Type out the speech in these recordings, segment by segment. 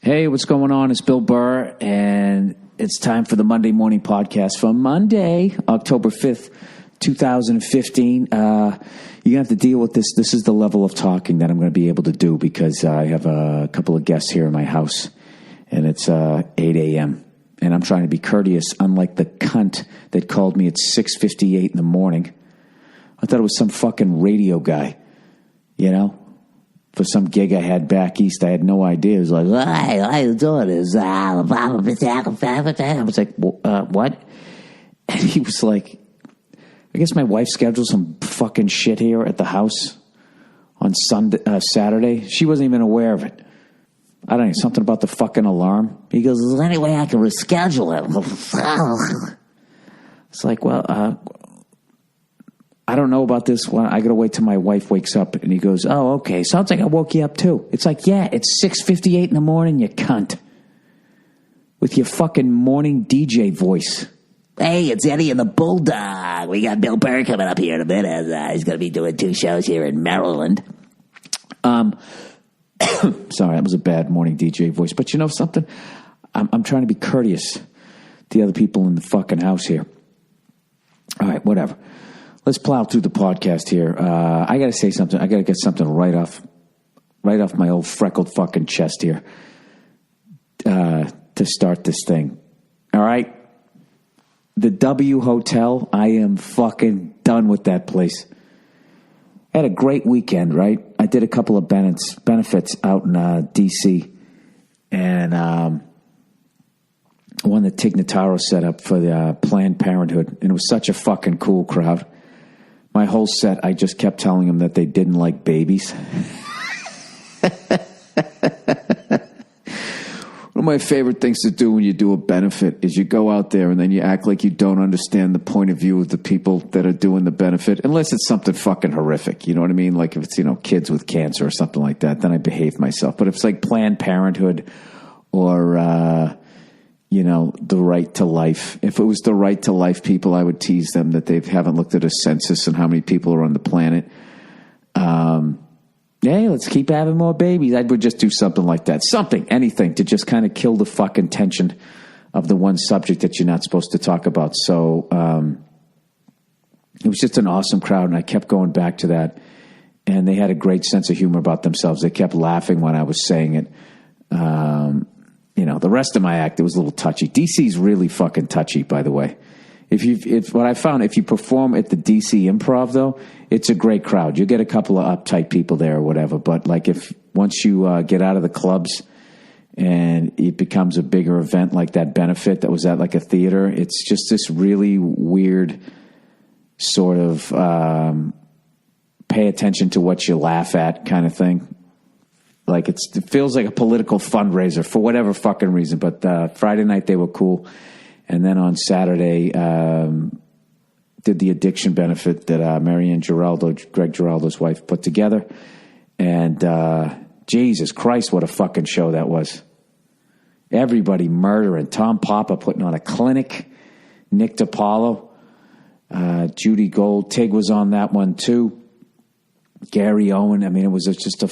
Hey, what's going on? It's Bill Burr, and it's time for the Monday Morning Podcast for Monday, October 5th, 2015. You're going to have to deal with this. This is the level of talking that I'm going to be able to do because I have a couple of guests here in my house, and it's 8 a.m., and I'm trying to be courteous, unlike the cunt that called me at 6:58 in the morning. I thought it was some fucking radio guy, you know? For some gig I had back east, I had no idea. It was like, hey, how you doing? I was like, what? And he was like, I guess my wife scheduled some fucking shit here at the house on Saturday. She wasn't even aware of it. I don't know, something about the fucking alarm. He goes, is there any way I can reschedule it? It's like, well, I don't know about this one. I got to wait till my wife wakes up. And he goes, oh, okay. Sounds like I woke you up too. It's like, yeah, it's 6:58 in the morning, you cunt. With your fucking morning DJ voice. Hey, it's Eddie and the Bulldog. We got Bill Burr coming up here in a minute. He's going to be doing 2 shows here in Maryland. Sorry, that was a bad morning DJ voice. But you know something? I'm trying to be courteous to the other people in the fucking house here. All right, whatever. Let's plow through the podcast here. I got to say something. I got to get something right off my old freckled fucking chest here to start this thing. All right? The W Hotel, I am fucking done with that place. I had a great weekend, right? I did a couple of benefits out in D.C. and one that Tig Notaro set up for the Planned Parenthood, and it was such a fucking cool crowd. My whole set, I just kept telling them that they didn't like babies. One of my favorite things to do when you do a benefit is you go out there and then you act like you don't understand the point of view of the people that are doing the benefit, unless it's something fucking horrific. You know what I mean? Like if it's, kids with cancer or something like that, then I behave myself. But if it's like Planned Parenthood or, the right to life. If it was the right to life people, I would tease them that they haven't looked at a census and how many people are on the planet. Hey, let's keep having more babies. I would just do something like that. Anything to just kind of kill the fucking tension of the one subject that you're not supposed to talk about. So it was just an awesome crowd, and I kept going back to that. And they had a great sense of humor about themselves. They kept laughing when I was saying it. The rest of my act, it was a little touchy. DC's really fucking touchy, by the way. What I found, if you perform at the DC Improv, though, it's a great crowd. You get a couple of uptight people there or whatever. But like once you get out of the clubs and it becomes a bigger event like that benefit that was at like a theater, it's just this really weird sort of pay attention to what you laugh at kind of thing. Like it feels like a political fundraiser for whatever fucking reason. But Friday night they were cool, and then on Saturday did the addiction benefit that Marianne Giraldo, Greg Giraldo's wife, put together. And Jesus Christ, what a fucking show that was! Everybody murdering. Tom Papa putting on a clinic. Nick DiPaolo, Judy Gold, Tig was on that one too. Gary Owen. I mean, it was just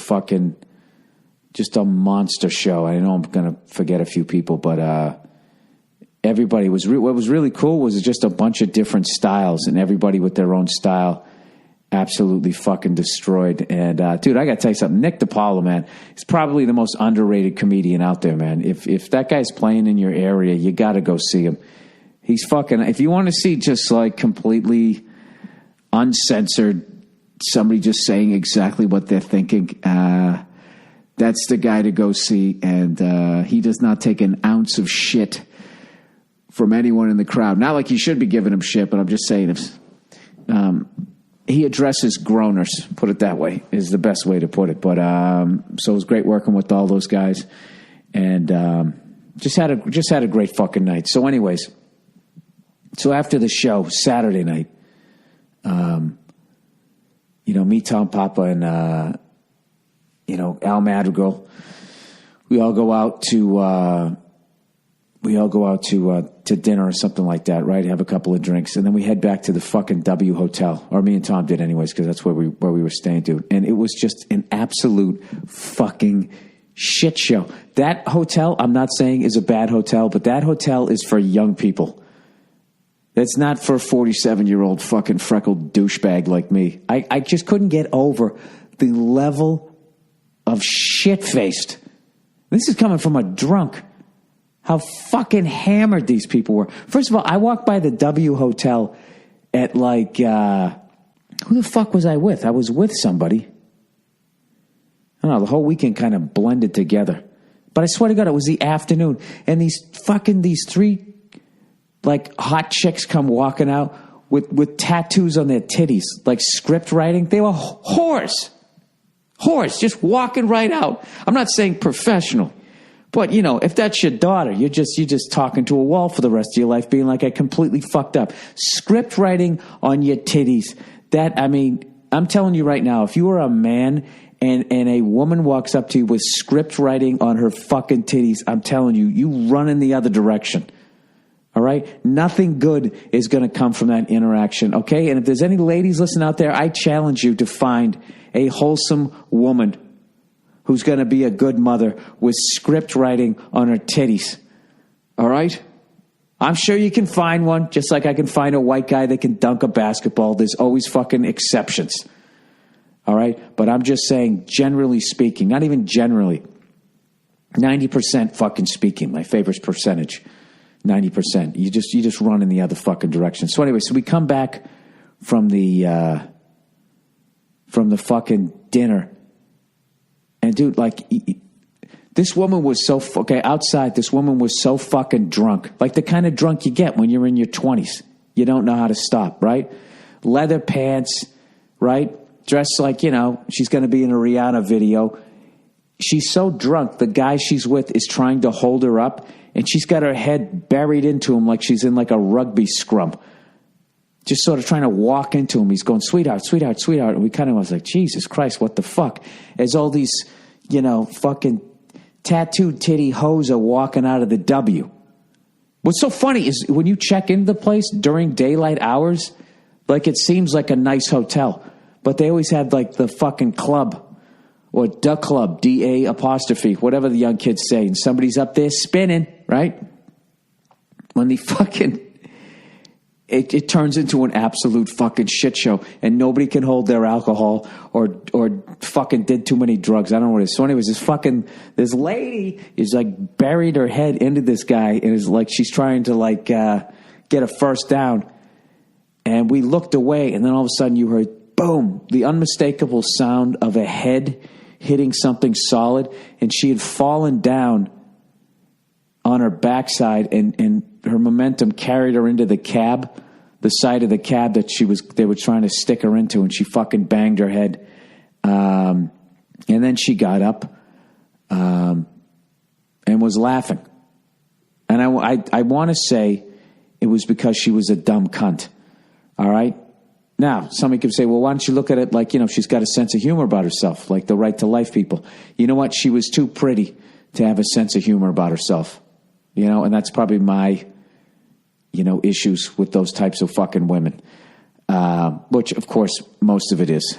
a monster show. I know I'm going to forget a few people, but everybody was... what was really cool was just a bunch of different styles, and everybody with their own style absolutely fucking destroyed. And, dude, I got to tell you something. Nick DiPaolo, man, is probably the most underrated comedian out there, man. If that guy's playing in your area, you got to go see him. He's fucking... If you want to see just like completely uncensored, somebody just saying exactly what they're thinking... that's the guy to go see, and he does not take an ounce of shit from anyone in the crowd. Not like you should be giving him shit, but I'm just saying if he addresses groaners, put it that way, is the best way to put it. But so it was great working with all those guys, and just had a great fucking night. So anyways, after the show, Saturday night, me, Tom Papa, and Al Madrigal, we all go out to dinner or something like that, right? Have a couple of drinks, and then we head back to the fucking W Hotel, or me and Tom did anyways, because that's where we were staying, dude. And it was just an absolute fucking shit show. That hotel, I'm not saying is a bad hotel, but that hotel is for young people. That's not for a 47-year-old fucking freckled douchebag like me. I just couldn't get over the level of shit-faced. This is coming from a drunk. How fucking hammered these people were. First of all, I walked by the W Hotel at like, who the fuck was I with? I was with somebody. I don't know, the whole weekend kind of blended together. But I swear to God, it was the afternoon. And these three like hot chicks come walking out with tattoos on their titties, like script writing. They were whores, just walking right out. I'm not saying professional, but you know, if that's your daughter, you're just talking to a wall for the rest of your life, being like, I completely fucked up. Script writing on your titties. That, I mean, I'm telling you right now, if you are a man and a woman walks up to you with script writing on her fucking titties, I'm telling you, you run in the other direction. All right? Nothing good is going to come from that interaction, okay? And if there's any ladies listening out there, I challenge you to find a wholesome woman who's going to be a good mother with script writing on her titties. All right? I'm sure you can find one, just like I can find a white guy that can dunk a basketball. There's always fucking exceptions. All right? But I'm just saying, generally speaking, not even generally, 90% fucking speaking, my favorite percentage. 90%. You just run in the other fucking direction. So anyway, so we come back from the fucking dinner, and dude, like, this woman was so outside. This woman was so fucking drunk, like the kind of drunk you get when you're in your 20s. You don't know how to stop, right? Leather pants, right? Dressed like, you know, she's going to be in a Rihanna video. She's so drunk. The guy she's with is trying to hold her up, and she's got her head buried into him like she's in like a rugby scrum. Just sort of trying to walk into him. He's going, sweetheart, sweetheart, sweetheart. And we kind of was like, Jesus Christ, what the fuck? As all these, you know, fucking tattooed titty hoes are walking out of the W. What's so funny is when you check into the place during daylight hours, like it seems like a nice hotel. But they always had like the fucking club. Or duck club, D-A apostrophe, whatever the young kids say. And somebody's up there spinning, right? When the fucking, it turns into an absolute fucking shit show. And nobody can hold their alcohol or fucking did too many drugs. I don't know what it is. So anyways, this lady is like buried her head into this guy. And is like, she's trying to like get a first down. And we looked away, and then all of a sudden you heard, boom, the unmistakable sound of a head hitting something solid, and she had fallen down on her backside, and her momentum carried her into the cab, the side of the cab that they were trying to stick her into, and she fucking banged her head. And then she got up and was laughing. And I want to say it was because she was a dumb cunt. All right? Now, somebody could say, well, why don't you look at it like, you know, she's got a sense of humor about herself, like the Right to Life people. You know what? She was too pretty to have a sense of humor about herself. You know, and that's probably my, you know, issues with those types of fucking women. Which, of course, most of it is.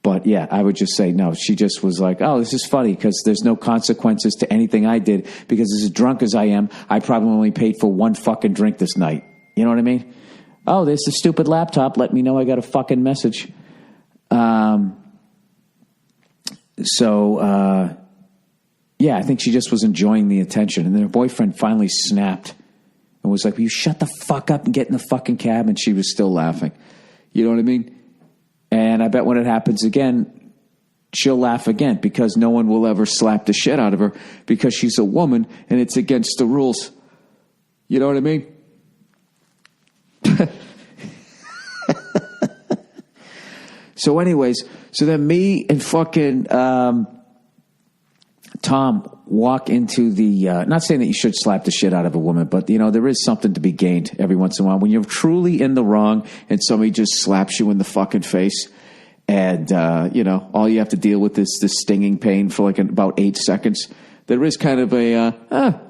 But, yeah, I would just say, no, she just was like, oh, this is funny because there's no consequences to anything I did because as drunk as I am, I probably only paid for one fucking drink this night. You know what I mean? Oh, there's the stupid laptop. Let me know I got a fucking message. Yeah, I think she just was enjoying the attention. And then her boyfriend finally snapped and was like, will you shut the fuck up and get in the fucking cab? And she was still laughing. You know what I mean? And I bet when it happens again, she'll laugh again because no one will ever slap the shit out of her because she's a woman and it's against the rules. You know what I mean? So anyways, so then me and fucking Tom walk into the, not saying that you should slap the shit out of a woman, but, you know, there is something to be gained every once in a while. When you're truly in the wrong and somebody just slaps you in the fucking face and, you know, all you have to deal with is this stinging pain for like about 8 seconds. There is kind of a,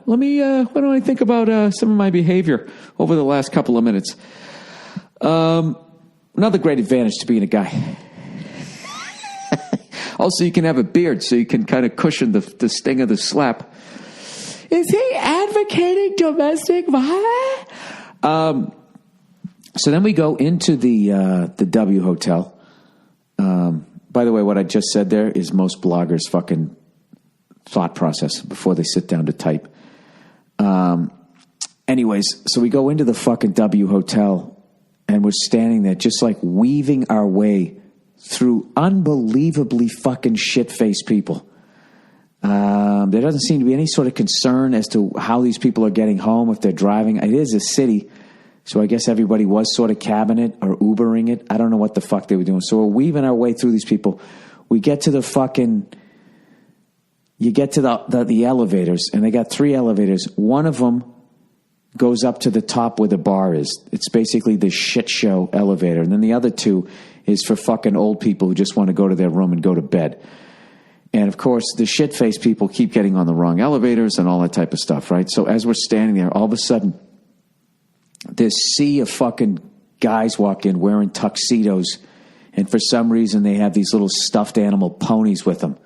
what do I think about some of my behavior over the last couple of minutes? Another great advantage to being a guy. Also, you can have a beard so you can kind of cushion the sting of the slap. Is he advocating domestic violence? So then we go into the W Hotel. By the way, what I just said there is most bloggers' fucking thought process before they sit down to type. Anyways, so we go into the fucking W Hotel, and we're standing there just like weaving our way through unbelievably fucking shit-faced people. There doesn't seem to be any sort of concern as to how these people are getting home, if they're driving. It is a city, so I guess everybody was sort of cabbing it or Ubering it. I don't know what the fuck they were doing. So we're weaving our way through these people. We get to the fucking... You get to the elevators, and they got 3 elevators. One of them goes up to the top where the bar is. It's basically the shit show elevator. And then the other 2 is for fucking old people who just want to go to their room and go to bed. And, of course, the shit-faced people keep getting on the wrong elevators and all that type of stuff, right? So as we're standing there, all of a sudden, this sea of fucking guys walk in wearing tuxedos, and for some reason they have these little stuffed animal ponies with them.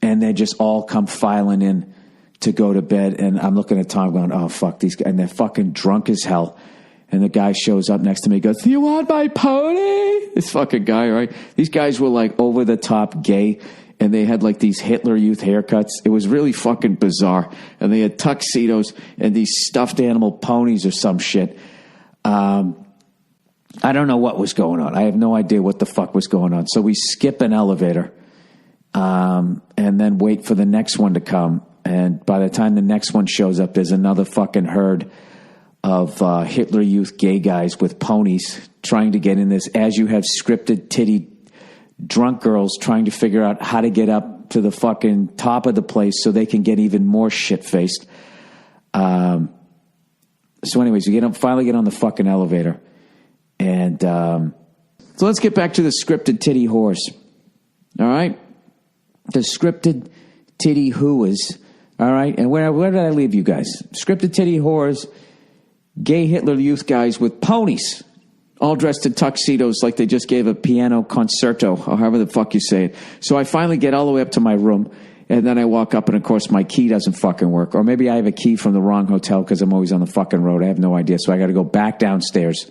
And they just all come filing in to go to bed. And I'm looking at Tom going, oh, fuck these guys. And they're fucking drunk as hell. And the guy shows up next to me and goes, you want my pony? This fucking guy, right? These guys were like over the top gay. And they had like these Hitler Youth haircuts. It was really fucking bizarre. And they had tuxedos and these stuffed animal ponies or some shit. I don't know what was going on. I have no idea what the fuck was going on. So we skip an elevator. And then wait for the next one to come. And by the time the next one shows up, there's another fucking herd of Hitler Youth gay guys with ponies trying to get in this, as you have scripted titty drunk girls trying to figure out how to get up to the fucking top of the place so they can get even more shit-faced. So anyways, finally get on the fucking elevator. And so let's get back to the scripted titty whores. All right? The scripted titty whoas, all right? And where did I leave you guys? Scripted titty whores, gay Hitler Youth guys with ponies, all dressed in tuxedos like they just gave a piano concerto, or however the fuck you say it. So I finally get all the way up to my room, and then I walk up, and of course my key doesn't fucking work. Or maybe I have a key from the wrong hotel because I'm always on the fucking road. I have no idea. So I got to go back downstairs,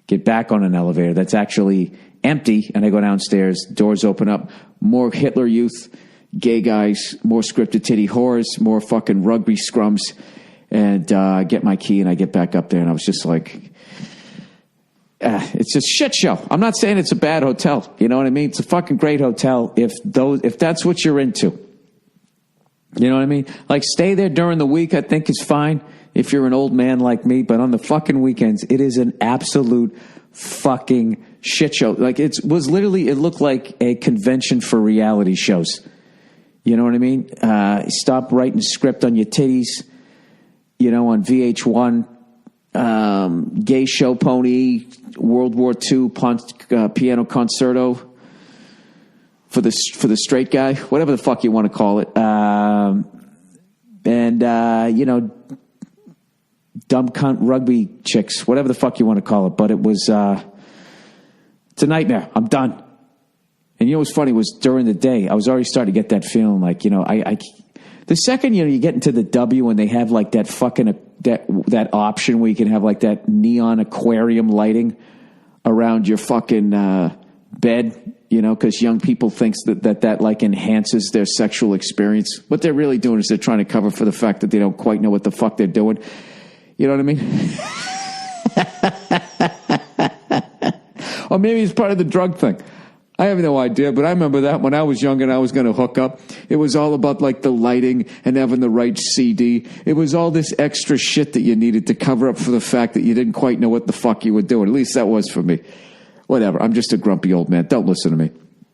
get back on an elevator that's actually empty, and I go downstairs, doors open up, more Hitler Youth, gay guys, more scripted titty whores, more fucking rugby scrums, and I get my key and I get back up there, and I was just like, it's just shit show. I'm not saying it's a bad hotel, you know what I mean? It's a fucking great hotel if that's what you're into. You know what I mean? Like, stay there during the week, I think is fine if you're an old man like me, but on the fucking weekends, it is an absolute fucking shit show. Like, it looked like a convention for reality shows. You know what I mean? Stop writing script on your titties, you know, on VH1, Gay Show Pony, World War II piano concerto for the straight guy, whatever the fuck you want to call it. You know, dumb cunt rugby chicks, whatever the fuck you want to call it. But it was, it's a nightmare. I'm done. And you know what's funny was during the day, I was already starting to get that feeling like, you know, the second, you know, you get into the W and they have like that fucking, that option where you can have like that neon aquarium lighting around your fucking bed, you know, because young people think that like enhances their sexual experience. What they're really doing is they're trying to cover for the fact that they don't quite know what the fuck they're doing. You know what I mean? Or maybe it's part of the drug thing. I have no idea, but I remember that when I was young and I was going to hook up, it was all about like the lighting and having the right CD. It was all this extra shit that you needed to cover up for the fact that you didn't quite know what the fuck you were doing. At least that was for me. Whatever. I'm just a grumpy old man. Don't listen to me.